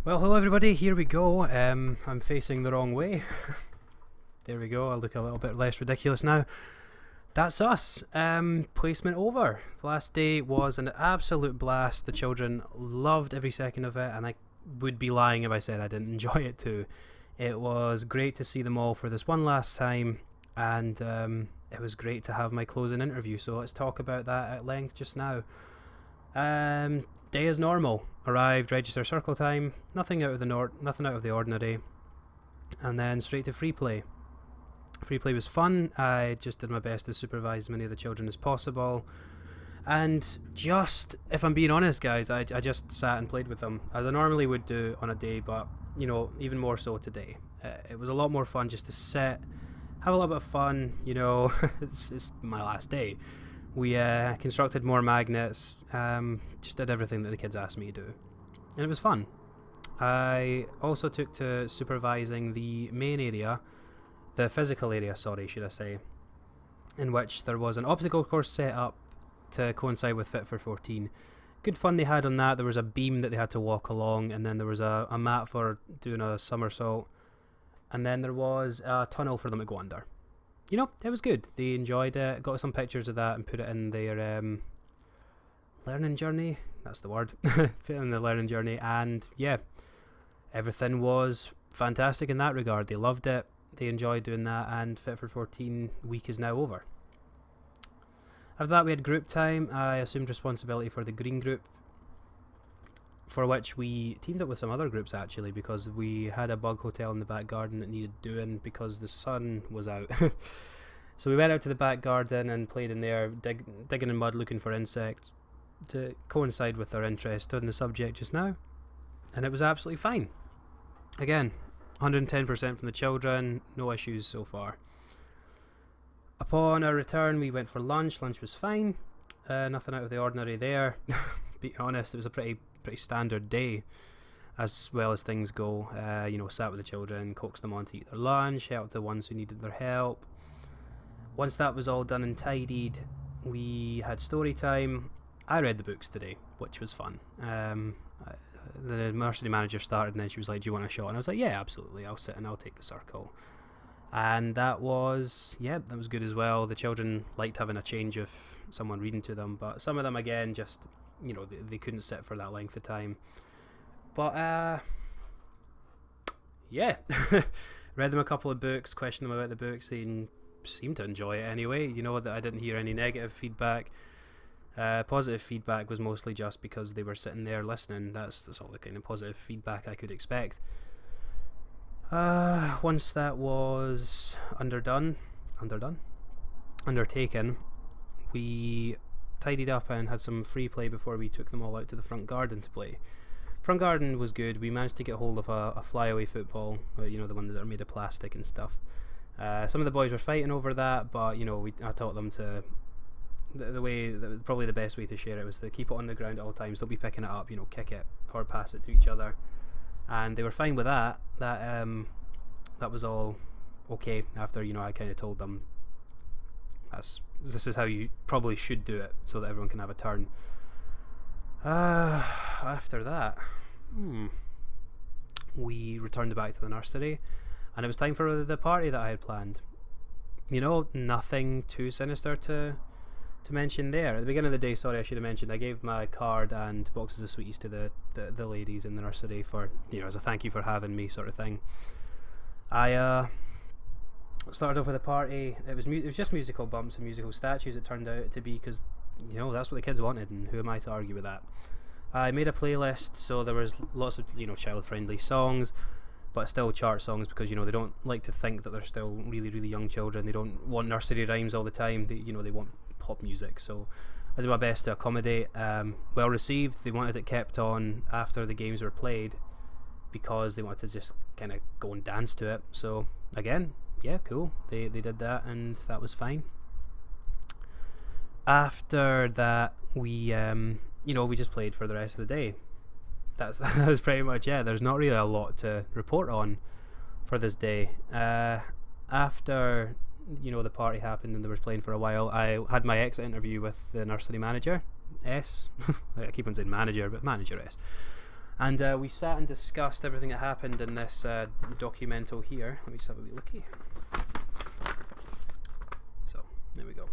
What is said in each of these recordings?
Well, hello everybody, here we go. I'm facing the wrong way. There we go, I look a little bit less ridiculous now. That's us. Placement over. The last day was an absolute blast. The children loved every second of it, and I would be lying if I said I didn't enjoy it too. It was great to see them all for this one last time, and it was great to have my closing interview. So let's talk about that at length just now. Day as normal. Arrived, register circle time. Nothing out of the ordinary, and then straight to free play. Free play was fun. I just did my best to supervise as many of the children as possible, and just, if I'm being honest, guys, I just sat and played with them as I normally would do on a day, but even more so today. It was a lot more fun just to sit, have a little bit of fun. It's my last day. We constructed more magnets, just did everything that the kids asked me to do, and it was fun. I also took to supervising the main area, the physical area, should I say, in which there was an obstacle course set up to coincide with Fit for 14. Good fun they had on that. There was a beam that they had to walk along, and then there was a mat for doing a somersault, and then there was a tunnel for them to go under. It was good. They enjoyed it. Got some pictures of that and put it in their learning journey. That's the word. Put it in their learning journey, and yeah, everything was fantastic in that regard. They loved it. They enjoyed doing that, and Fit for 14 week is now over. After that, we had group time. I assumed responsibility for the green group, for which we teamed up with some other groups actually, because we had a bug hotel in the back garden that needed doing because the sun was out. So we went out to the back garden and played in there, digging in mud looking for insects to coincide with our interest in the subject just now, and it was absolutely fine. Again, 110% from the children, no issues so far. Upon our return, we went for lunch. Lunch was fine, nothing out of the ordinary there. Be honest, it was a pretty standard day as well as things go. Sat with the children, coaxed them on to eat their lunch, helped the ones who needed their help. Once that was all done and tidied, we had story time. I read the books today, which was fun. The nursery manager started, and then she was like, do you want a shot? And I was like, yeah, absolutely, I'll sit and I'll take the circle. And that was good as well. The children liked having a change of someone reading to them, but some of them, again, just they couldn't sit for that length of time. But yeah, read them a couple of books, questioned them about the books. They seemed to enjoy it anyway. That I didn't hear any negative feedback. Positive feedback was mostly just because they were sitting there listening. That's all the kind of positive feedback I could expect. Once that was undertaken, we tidied up and had some free play before we took them all out to the front garden to play. Front garden was good. We managed to get hold of a flyaway football, the ones that are made of plastic and stuff. Some of the boys were fighting over that, but I taught them to the way that was probably the best way to share it was to keep it on the ground at all times. Don't be picking it up, kick it or pass it to each other, and they were fine with that. That was all okay after I kind of told them this is how you probably should do it so that everyone can have a turn. After that, we returned back to the nursery, and it was time for the party that I had planned. Nothing too sinister to mention there. At the beginning of the day, I should have mentioned, I gave my card and boxes of sweeties to the ladies in the nursery for, as a thank you for having me, sort of thing. I started off with a party. It was just musical bumps and musical statues, it turned out to be, because that's what the kids wanted, and who am I to argue with that. I made a playlist, so there was lots of child friendly songs, but still chart songs, because they don't like to think that they're still really, really young children. They don't want nursery rhymes all the time. They want pop music, so I did my best to accommodate. Well received. They wanted it kept on after the games were played, because they wanted to just kind of go and dance to it. So again, yeah, cool, they did that, and that was fine. After that, we we just played for the rest of the day. That was pretty much it. There's not really a lot to report on for this day. After the party happened and they were playing for a while, I had my exit interview with the nursery manager, S. I keep on saying manager, but manager S. And we sat and discussed everything that happened in this documento here. Let me just have a wee looky. So, there we go.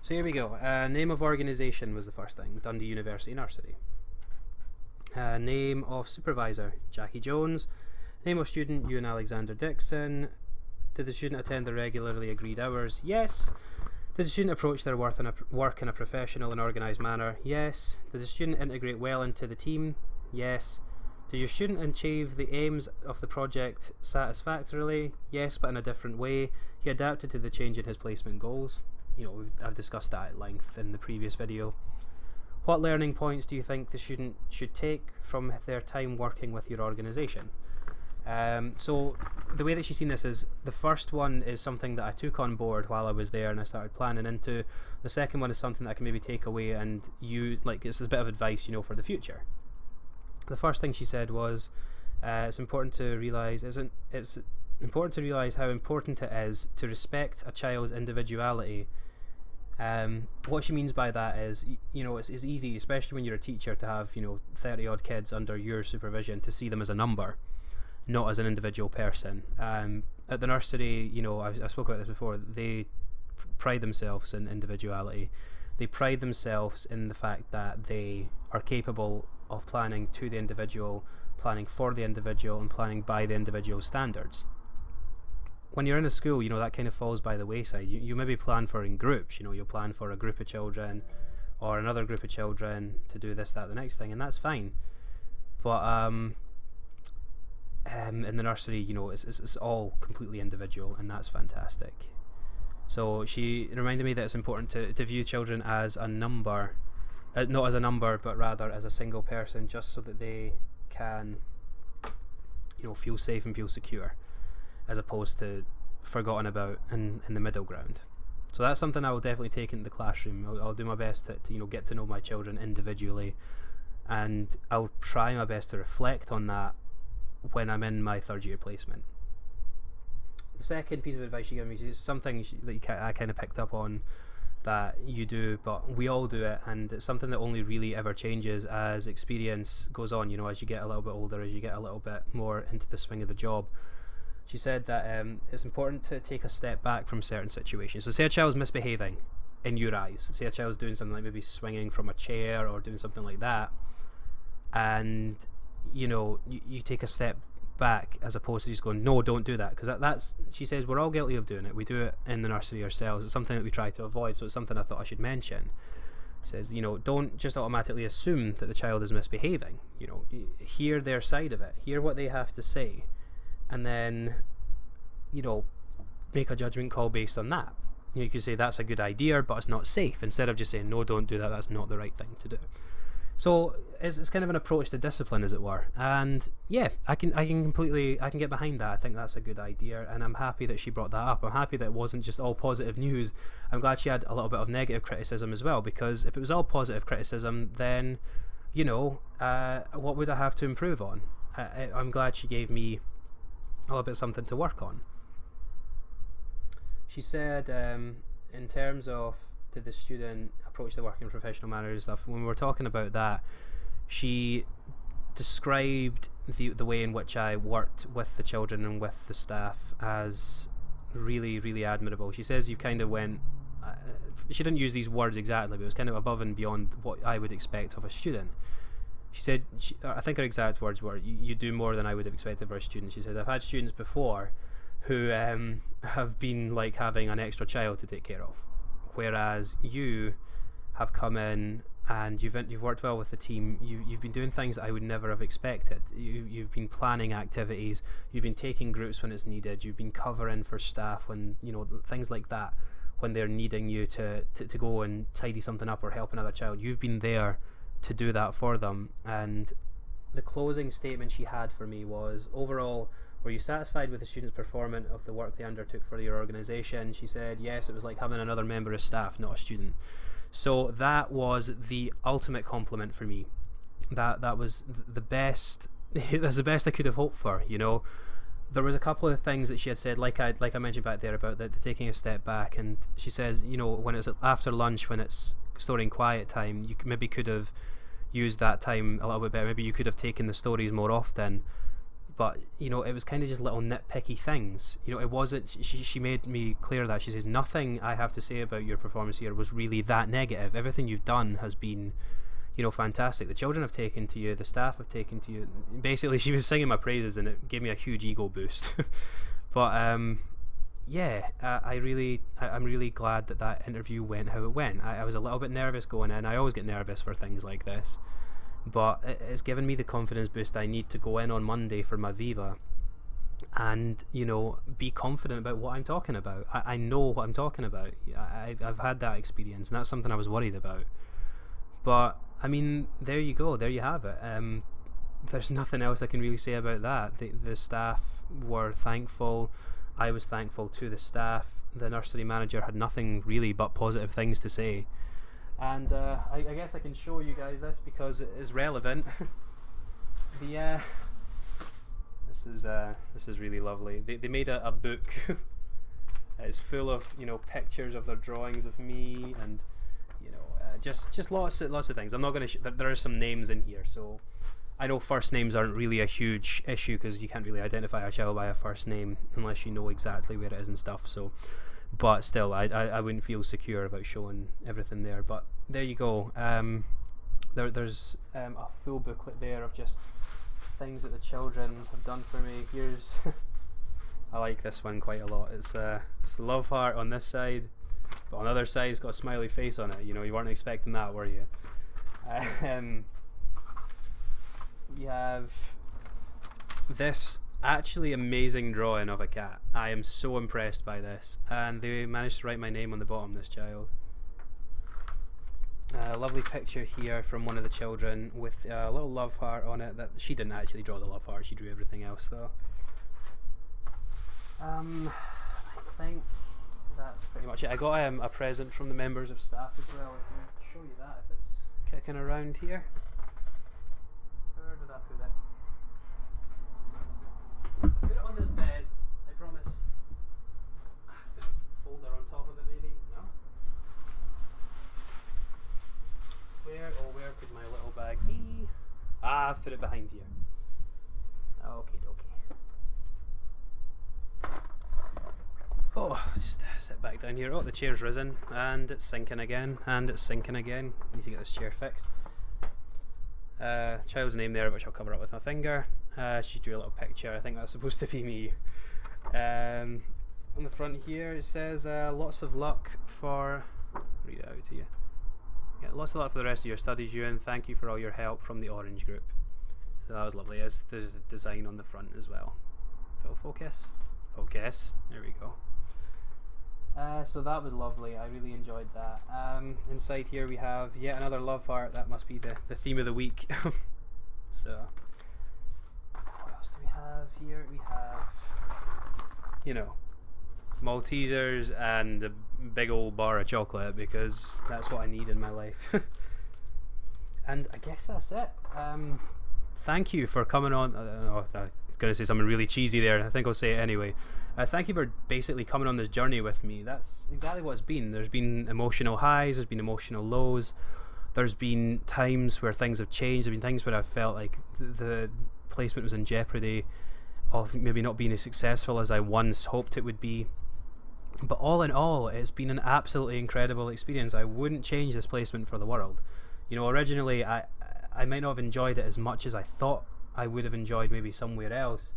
So here we go. Name of organisation was the first thing, Dundee University Nursery. Name of supervisor, Jackie Jones. Name of student, Ewan Alexander Dixon. Did the student attend the regularly agreed hours? Yes. Did the student approach their work in a professional and organised manner? Yes. Did the student integrate well into the team? Yes. Did your student achieve the aims of the project satisfactorily? Yes, but in a different way. He adapted to the change in his placement goals. You know, I've discussed that at length in the previous video. What learning points do you think the student should take from their time working with your organisation? So the way that she's seen this is, the first one is something that I took on board while I was there and I started planning into. The second one is something that I can maybe take away and use, like, it's a bit of advice, you know, for the future. The first thing she said was, it's important to realise how important it is to respect a child's individuality. What she means by that is, you know, it's easy, especially when you're a teacher, to have, you know, 30 odd kids under your supervision, to see them as a number, not as an individual person. At the nursery, you know, I spoke about this before, they pride themselves in individuality. They pride themselves in the fact that they are capable of planning to the individual, planning for the individual, and planning by the individual standards. When you're in a school, you know, that kind of falls by the wayside. You maybe plan for in groups, you know, you'll plan for a group of children or another group of children to do this, that, the next thing, and that's fine. But in the nursery, you know, it's all completely individual, and that's fantastic. So she reminded me that it's important to view children as a number, not as a number, but rather as a single person, just so that they can, you know, feel safe and feel secure, as opposed to forgotten about in the middle ground. So that's something I will definitely take into the classroom. I'll do my best to, you know, get to know my children individually, and I'll try my best to reflect on that when I'm in my third year placement. The second piece of advice she gave me is something that I kind of picked up on that you do, but we all do it, and it's something that only really ever changes as experience goes on, you know, as you get a little bit older, as you get a little bit more into the swing of the job. She said that it's important to take a step back from certain situations. So say a child's misbehaving in your eyes, say a child's doing something like maybe swinging from a chair or doing something like that, and you know, you take a step back as opposed to just going, no, don't do that, because that's, she says, we're all guilty of doing it. We do it in the nursery ourselves. It's something that we try to avoid, so it's something I thought I should mention. She says, you know, don't just automatically assume that the child is misbehaving. You know, hear their side of it, hear what they have to say, and then, you know, make a judgment call based on that. You could say that's a good idea, but it's not safe, instead of just saying, no, don't do that, that's not the right thing to do. So it's kind of an approach to discipline, as it were, and yeah, I can get behind that. I think that's a good idea, and I'm happy that she brought that up. I'm happy that it wasn't just all positive news. I'm glad she had a little bit of negative criticism as well, because if it was all positive criticism, then, you know, what would I have to improve on? I'm glad she gave me a little bit something to work on. She said, in terms of, did the student approach the work in professional manner and stuff, when we were talking about that, she described the way in which I worked with the children and with the staff as really, really admirable. She says you kind of went, she didn't use these words exactly, but it was kind of above and beyond what I would expect of a student. She said, I think her exact words were, you do more than I would have expected of a student. She said, I've had students before who have been like having an extra child to take care of, whereas you have come in and you've worked well with the team. You've been doing things that I would never have expected. You've been planning activities. You've been taking groups when it's needed. You've been covering for staff when, you know, things like that, when they're needing you to go and tidy something up or help another child. You've been there to do that for them. And the closing statement she had for me was, overall, were you satisfied with the students' performance of the work they undertook for your organisation? She said, yes, it was like having another member of staff, not a student. So that was the ultimate compliment for me. That was the best. That's the best I could have hoped for. You know, there was a couple of things that she had said, like I mentioned back there about the taking a step back, and she says, you know, when it's after lunch, when it's story and quiet time, you maybe could have, used that time a little bit better. Maybe you could have taken the stories more often. But, you know, it was kind of just little nitpicky things. You know, it wasn't, she made me clear that. She says, nothing I have to say about your performance here was really that negative. Everything you've done has been, you know, fantastic. The children have taken to you, the staff have taken to you. Basically, she was singing my praises, and it gave me a huge ego boost. But, yeah, I'm really glad that interview went how it went. I was a little bit nervous going in. I always get nervous for things like this. But it's given me the confidence boost I need to go in on Monday for my Viva and, you know, be confident about what I'm talking about. I know what I'm talking about. I've had that experience, and that's something I was worried about. But, I mean, there you go. There you have it. There's nothing else I can really say about that. The staff were thankful. I was thankful to the staff. The nursery manager had nothing really but positive things to say. And I guess I can show you guys this because it is relevant. This is really lovely. They made a book. It's full of, you know, pictures of their drawings of me, and, you know, just lots of things. I'm not going to. There are some names in here, so I know first names aren't really a huge issue because you can't really identify a child by a first name unless you know exactly where it is and stuff. So. But still, I wouldn't feel secure about showing everything there. But there you go. There's a full booklet there of just things that the children have done for me. Here's I like this one quite a lot. It's a love heart on this side, but on the other side it's got a smiley face on it. You know, you weren't expecting that, were you? We have this actually amazing drawing of a cat. I am so impressed by this, and they managed to write my name on the bottom, this child. A lovely picture here from one of the children with a little love heart on it. That she didn't actually draw the love heart, she drew everything else though. I think that's pretty much it. I got a present from the members of staff as well. I can show you that if it's kicking around here. Where did I put it? Put it on this bed, I promise. Put this folder on top of it maybe, no? Where could my little bag be? I've put it behind here. Okay, okay. Oh, just sit back down here. Oh, the chair's risen, and it's sinking again, and it's sinking again. Need to get this chair fixed. Child's name there, which I'll cover up with my finger. She drew a little picture. I think that's supposed to be me. On the front here it says lots of luck for, read it out to you. Yeah, lots of luck for the rest of your studies, Ewan. Thank you for all your help from the Orange Group. So that was lovely. There's a design on the front as well. Full focus. Focus. There we go. So that was lovely. I really enjoyed that. Inside here we have yet another love heart. That must be the theme of the week. So what else do we have here? We have, you know, Maltesers and a big old bar of chocolate, because that's what I need in my life. And I guess that's it. Thank you for coming on. I was going to say something really cheesy there. I think I'll say it anyway. Thank you for basically coming on this journey with me. That's exactly what it's been. There's been emotional highs, there's been emotional lows, there's been times where things have changed, there's been times where I've felt like the placement was in jeopardy of maybe not being as successful as I once hoped it would be. But all in all, it's been an absolutely incredible experience. I wouldn't change this placement for the world. You know, originally I might not have enjoyed it as much as I thought I would have enjoyed maybe somewhere else,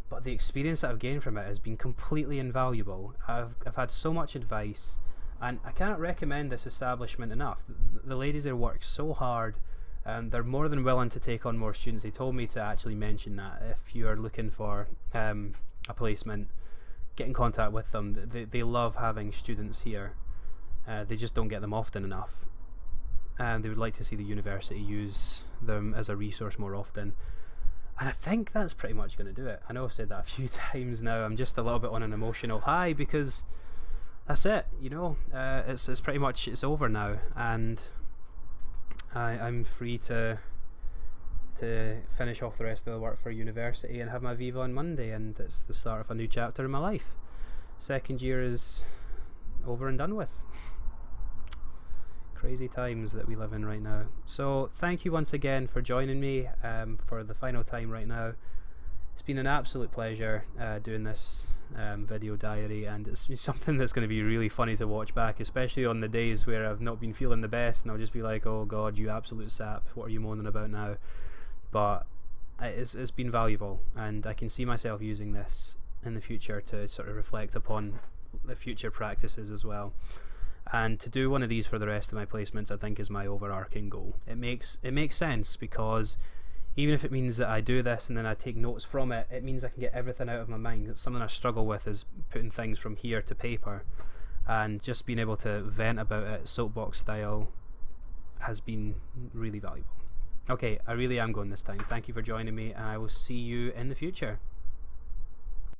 but the experience that I've gained from it has been completely invaluable. I've had so much advice, and I cannot recommend this establishment enough. The ladies there work so hard, and they're more than willing to take on more students. They told me to actually mention that if you are looking for a placement, get in contact with them. They love having students here. They just don't get them often enough, and they would like to see the university use them as a resource more often. And I think that's pretty much going to do it. I know I've said that a few times now. I'm just a little bit on an emotional high because that's it, you know. It's pretty much, it's over now, and I'm free to finish off the rest of the work for university and have my Viva on Monday, and it's the start of a new chapter in my life. Second year is over and done with. Crazy times that we live in right now. So thank you once again for joining me for the final time right now. It's been an absolute pleasure doing this video diary, and it's something that's going to be really funny to watch back, especially on the days where I've not been feeling the best and I'll just be like, oh god, you absolute sap, what are you moaning about now? But it's been valuable, and I can see myself using this in the future to sort of reflect upon the future practices as well. And to do one of these for the rest of my placements, I think, is my overarching goal. It makes sense, because even if it means that I do this and then I take notes from it, it means I can get everything out of my mind. It's something I struggle with, is putting things from here to paper, and just being able to vent about it soapbox style has been really valuable. Okay, I really am going this time. Thank you for joining me, and I will see you in the future.